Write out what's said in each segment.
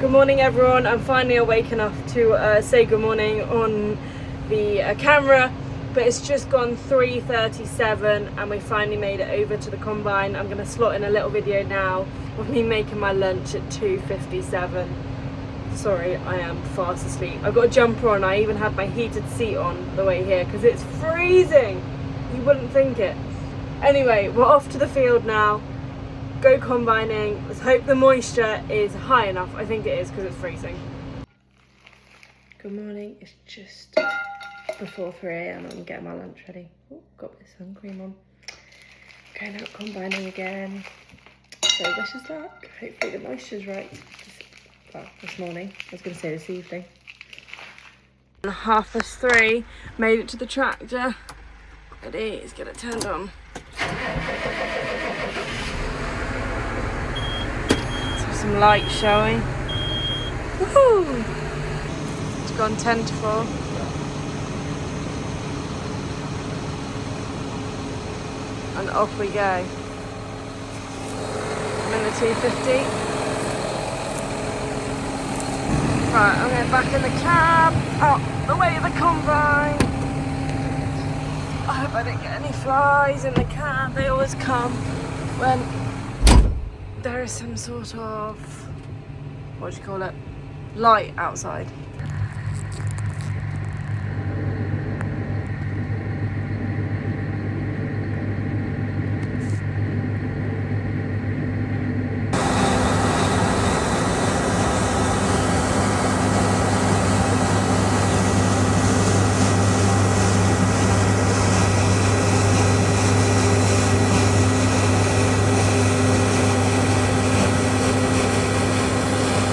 Good morning everyone, I'm finally awake enough to say good morning on the camera, but it's just gone 3:37 and we finally made it over to the combine. I'm going to slot in a little video now of me making my lunch at 2:57. Sorry, I am fast asleep. I've got a jumper on, I even had my heated seat on the way here because it's freezing. You wouldn't think it. Anyway, we're off to the field now. Go combining. Let's hope the moisture is high enough. I think it is because it's freezing. Good morning. It's just before 3 AM. I'm getting my lunch ready. Oh, got my sun cream on. Going out combining again. So wish us luck. Hopefully the moisture's right. Well, this morning. I was going to say this evening. 3:30. Made it to the tractor. Ready? Let's get it turned on. Some light showing. Woohoo! It's gone 10 to 4. And off we go. I'm in the 250. Right, I'm going back in the cab. Out the way of the combine. I hope I didn't get any flies in the cab. They always come when there is some sort of, what do you call it, light outside.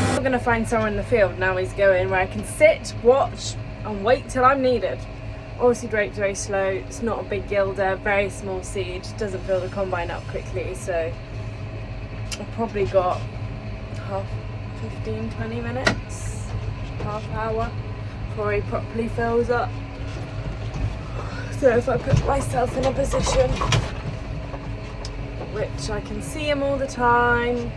I'm gonna find somewhere in the field now he's going where I can sit, watch and wait till I'm needed. Obviously drape's very slow, it's not a big gilder, very small seed, doesn't fill the combine up quickly, so I've probably got 15-20 minutes, half hour before he properly fills up. So if I put myself in a position which I can see him all the time,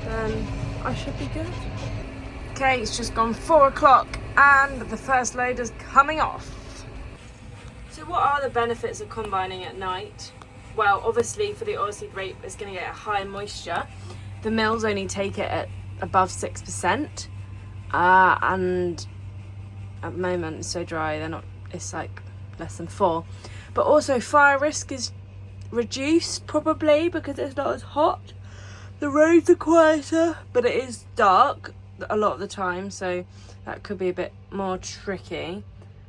then I should be good. Okay, it's just gone 4 o'clock and the first load is coming off. So what are the benefits of combining at night? Well, obviously for the oilseed rape it's going to get a high moisture. The mills only take it at above 6%, and at the moment it's so dry they're not, it's like less than 4. But also fire risk is reduced probably because it's not as hot. The roads are quieter, but it is dark a lot of the time, so that could be a bit more tricky.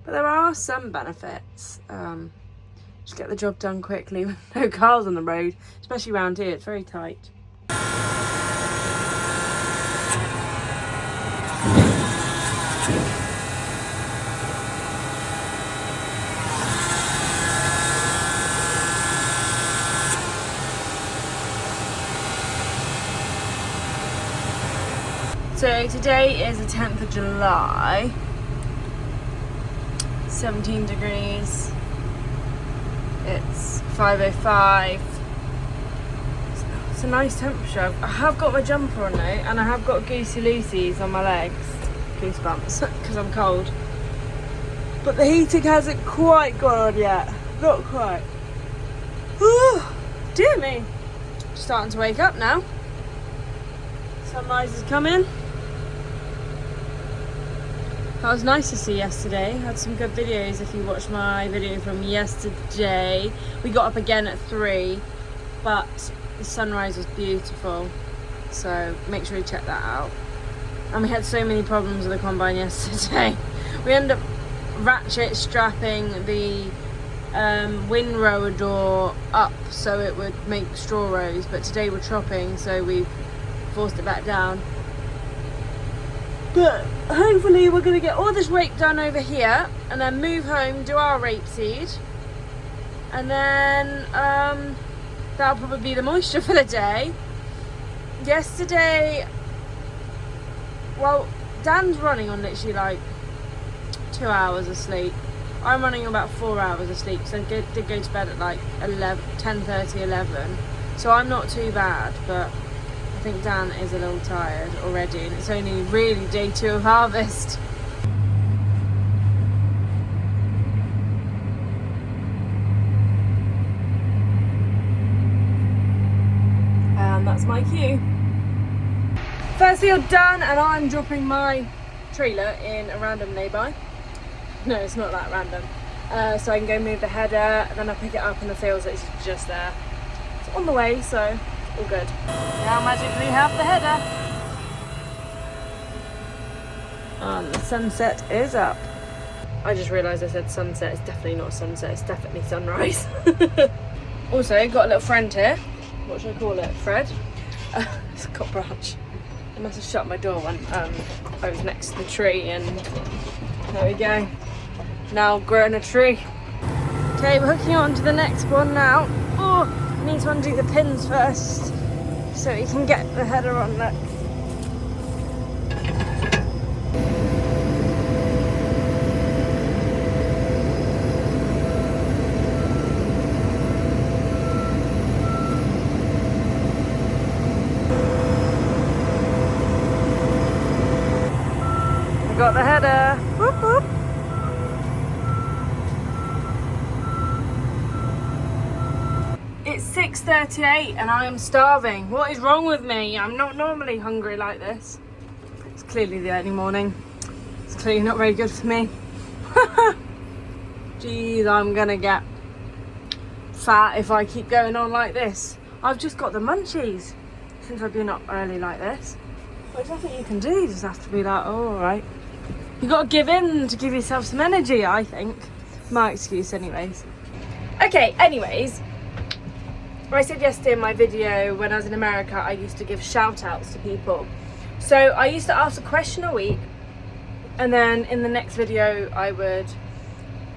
But there are some benefits. Just get the job done quickly with no cars on the road, especially around here, it's very tight. So today is the 10th of July, 17 degrees, it's 5:05, it's a nice temperature. I have got my jumper on though, and I have got goosey loosies on my legs, goosebumps, because I'm cold. But the heating hasn't quite gone on yet, not quite. Dear me, starting to wake up now. Sunrise is coming. That was nice to see yesterday. Had some good videos if you watched my video from yesterday. We got up again at 3, but the sunrise was beautiful. So make sure you check that out. And we had so many problems with the combine yesterday. We ended up ratchet strapping the windrower door up so it would make straw rows. But today we're chopping, so we've forced it back down. But hopefully we're going to get all this rape done over here and then move home, do our rapeseed, and then that'll probably be the moisture for the day. Yesterday, well, Dan's running on literally like 2 hours of sleep. I'm running on about 4 hours of sleep, so I did go to bed at like 10:30, 11. So I'm not too bad, but I think Dan is a little tired already, and it's only really day 2 of harvest. And that's my cue. First field done, and I'm dropping my trailer in a random lay-by. No, it's not that random. So I can go move the header, and then I pick it up in the fields. It's just there. It's on the way, so all good. Now magically have the header. And the sunset is up. I just realised I said sunset. It's definitely not sunset. It's definitely sunrise. Also, got a little friend here. What should I call it? Fred? It's a cockroach. I must have shut my door when I was next to the tree, and there we go. Now growing a tree. Okay, we're hooking on to the next one now. Oh, need to undo the pins first so you can get the header on next. Got the header. Whoop, whoop. It's 6:38 and I am starving. What is wrong with me? I'm not normally hungry like this. It's clearly the early morning. It's clearly not very good for me. Jeez, I'm gonna get fat if I keep going on like this. I've just got the munchies since I've been up early like this. There's nothing you can do. You just have to be like, oh, all right. You got to give in to give yourself some energy, I think. My excuse anyways. Okay, anyways. I said yesterday in my video, when I was in America, I used to give shout outs to people. So I used to ask a question a week, and then in the next video I would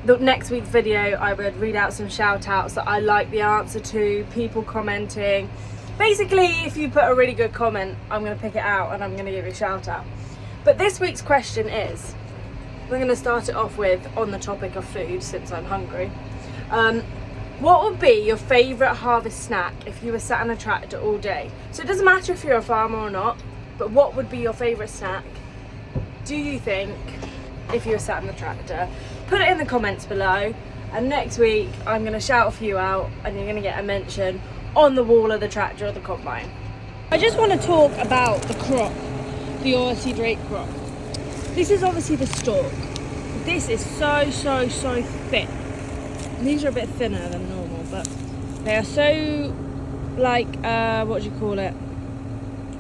read out some shout outs that I like the answer to, people commenting. Basically, if you put a really good comment, I'm going to pick it out and I'm going to give you a shout out. But this week's question is, we're going to start it off with, on the topic of food, since I'm hungry. What would be your favourite harvest snack if you were sat in a tractor all day? So it doesn't matter if you're a farmer or not, but what would be your favourite snack, do you think, if you were sat in the tractor? Put it in the comments below, and next week I'm going to shout a few out and you're going to get a mention on the wall of the tractor or the combine. I just want to talk about the crop, the oilseed rape crop. This is obviously the stalk. This is so thick. These are a bit thinner than normal, but they are so, like, what do you call it?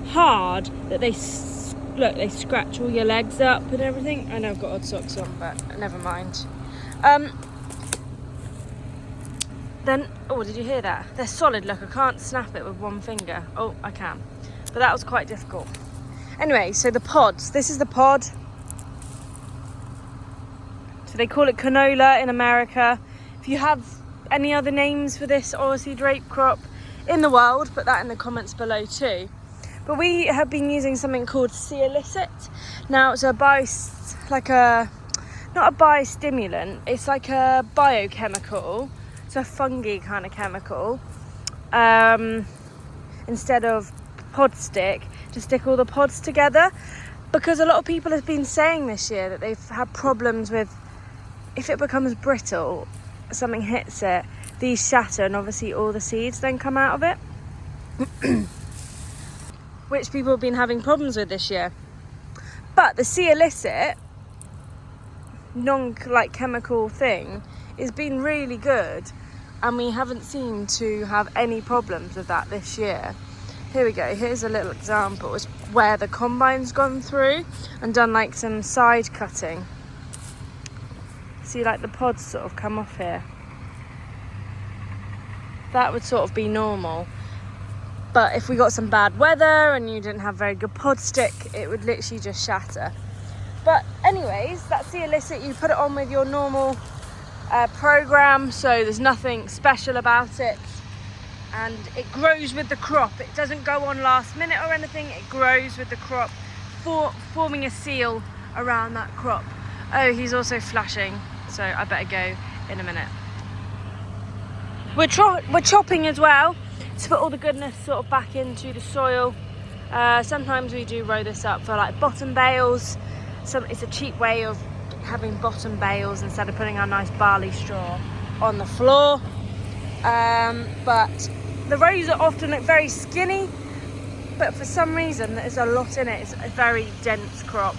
Hard that they they scratch all your legs up and everything. I know I've got odd socks on, but never mind. Then, oh, did you hear that? They're solid, look, I can't snap it with one finger. Oh, I can. But that was quite difficult. Anyway, so the pods. This is the pod. So they call it canola in America. If you have any other names for this oilseed rape crop in the world, put that in the comments below too. But we have been using something called C-illicit. Now it's not a biostimulant, it's like a biochemical. It's a fungi kind of chemical. Instead of pod stick, to stick all the pods together. Because a lot of people have been saying this year that they've had problems with, if it becomes brittle, something hits it, these shatter, and obviously all the seeds then come out of it. Which people have been having problems with this year. But the C-illicit chemical thing has been really good, and we haven't seemed to have any problems with that this year. Here we go, here's a little example. It's where the combine's gone through and done like some side cutting. See, like the pods sort of come off here. That would sort of be normal. But if we got some bad weather and you didn't have very good pod stick, it would literally just shatter. But anyways, that's the illicit. You put it on with your normal program, so there's nothing special about it. And it grows with the crop. It doesn't go on last minute or anything. It grows with the crop, forming a seal around that crop. Oh, he's also flashing, so I better go in a minute. We're chopping as well to put all the goodness sort of back into the soil. Sometimes we do row this up for like bottom bales. It's a cheap way of having bottom bales instead of putting our nice barley straw on the floor. But the rows are often very skinny, but for some reason there's a lot in it. It's a very dense crop.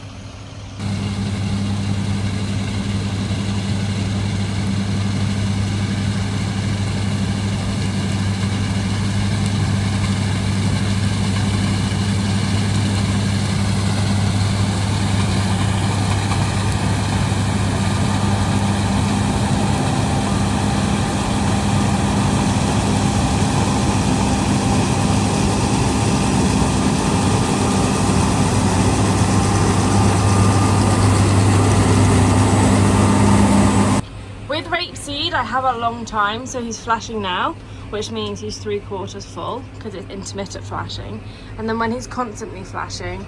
I have a long time, so he's flashing now, which means he's 3/4 full because it's intermittent flashing, and then when he's constantly flashing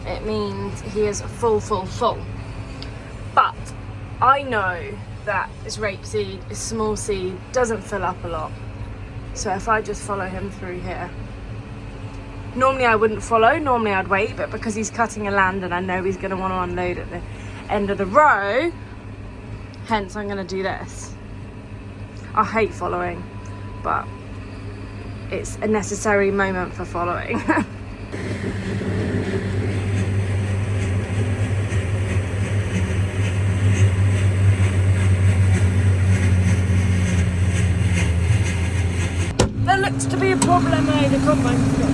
it means he is full. But I know that this rapeseed is small seed, doesn't fill up a lot, so if I just follow him through here, normally I wouldn't follow, normally I'd wait, but because he's cutting a land and I know he's going to want to unload at the end of the row, hence I'm going to do this. I hate following, but it's a necessary moment for following. There looks to be a problem with the combine stop.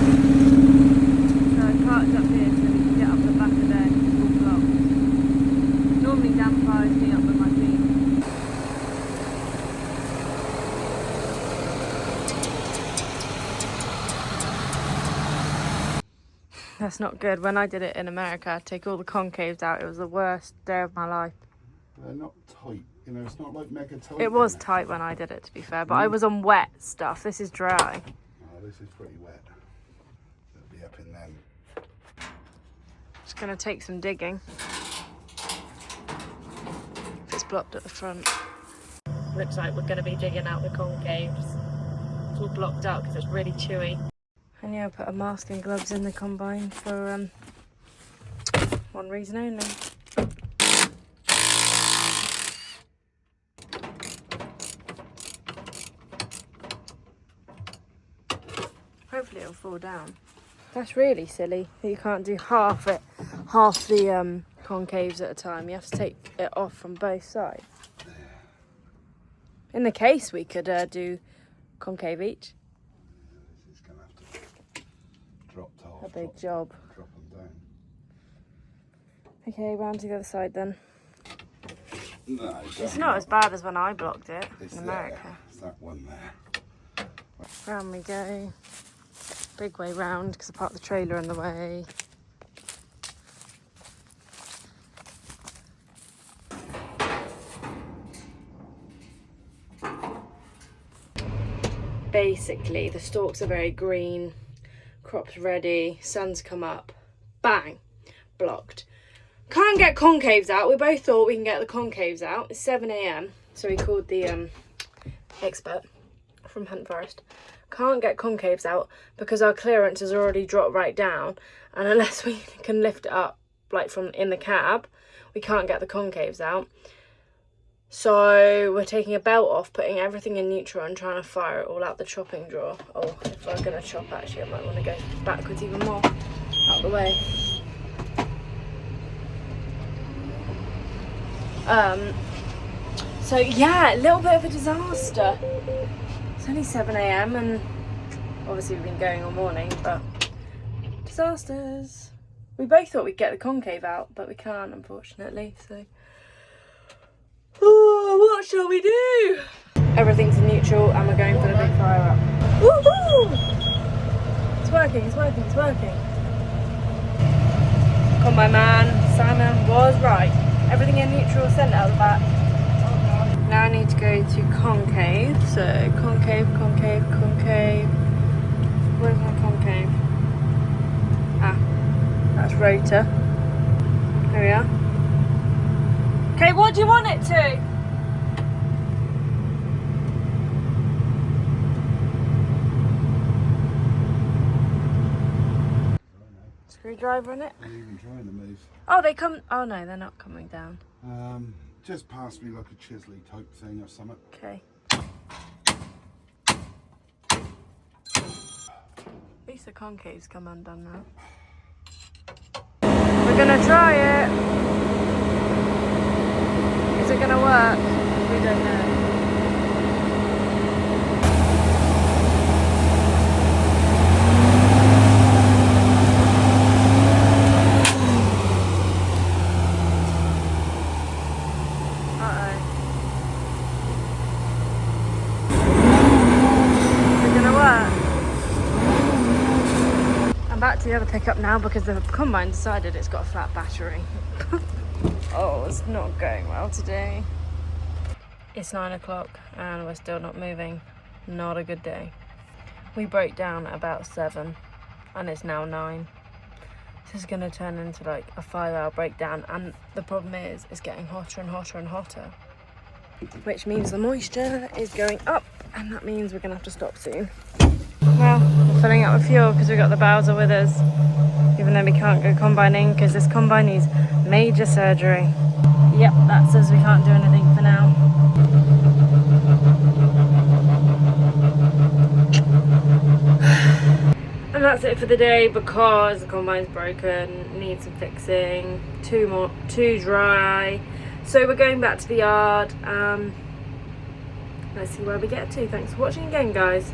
So I parked up here so we can get up the back of there and it's all blocked. Normally damp fires me up with my feet. That's not good. When I did it in America, I'd take all the concaves out. It was the worst day of my life. They're not tight, you know, it's not like mega tight. It was tight when I did it, to be fair, but I was on wet stuff. This is dry. Oh, this is pretty wet. It'll be up in them. It's going to take some digging. If it's blocked at the front. Looks like we're going to be digging out the concaves. It's all blocked out because it's really chewy. And yeah, I put a mask and gloves in the combine for one reason only. Hopefully it'll fall down. That's really silly that you can't do half the concaves at a time. You have to take it off from both sides. In the case we could do concave each. A big job. Drop them down. Okay, round to the other side then. No, it's not as bad as when I blocked it in America. There. It's that one there. Round we go. Big way round because I parked the trailer in the way. Basically, the stalks are very green. Crop's ready, sun's come up, bang, blocked. Can't get concaves out. We both thought we can get the concaves out. It's 7 AM, so we called the expert from Hunt Forest. Can't get concaves out because our clearance has already dropped right down, and unless we can lift it up like from in the cab, we can't get the concaves out. So we're taking a belt off, putting everything in neutral and trying to fire it all out the chopping drawer. Oh, if I'm going to chop actually, I might want to go backwards even more. Out the way. So yeah, a little bit of a disaster. It's only 7 AM and obviously we've been going all morning, but disasters. We both thought we'd get the concave out, but we can't unfortunately, so... Oh, what shall we do? Everything's in neutral and we're going for the big fire up. Woohoo! It's working. Combine man, Simon was right. Everything in neutral, send it out the back. Now I need to go to concave. So concave. Where's my concave? Ah, that's rotor. There we are. Okay, what do you want it to? we drive on it? I'm even trying to move. Oh, they come. Oh no, they're not coming down. Just past me like a chisel type thing or something. Okay. At least the concave's come undone now. We're gonna try it. Is it gonna work? We don't know. Back to the other pickup now because the combine decided it's got a flat battery. Oh, it's not going well today. It's 9 o'clock and we're still not moving. Not a good day. We broke down at about 7 and it's now 9. This is going to turn into like a 5-hour breakdown, and the problem is it's getting hotter and hotter and hotter, which means the moisture is going up, and that means we're going to have to stop soon. Well, we're filling up with fuel because we've got the Bowser with us, even though we can't go combining because this combine needs major surgery. Yep, that says we can't do anything for now. And that's it for the day because the combine's broken, needs some fixing, too dry. So we're going back to the yard. Let's see where we get to. Thanks for watching again, guys.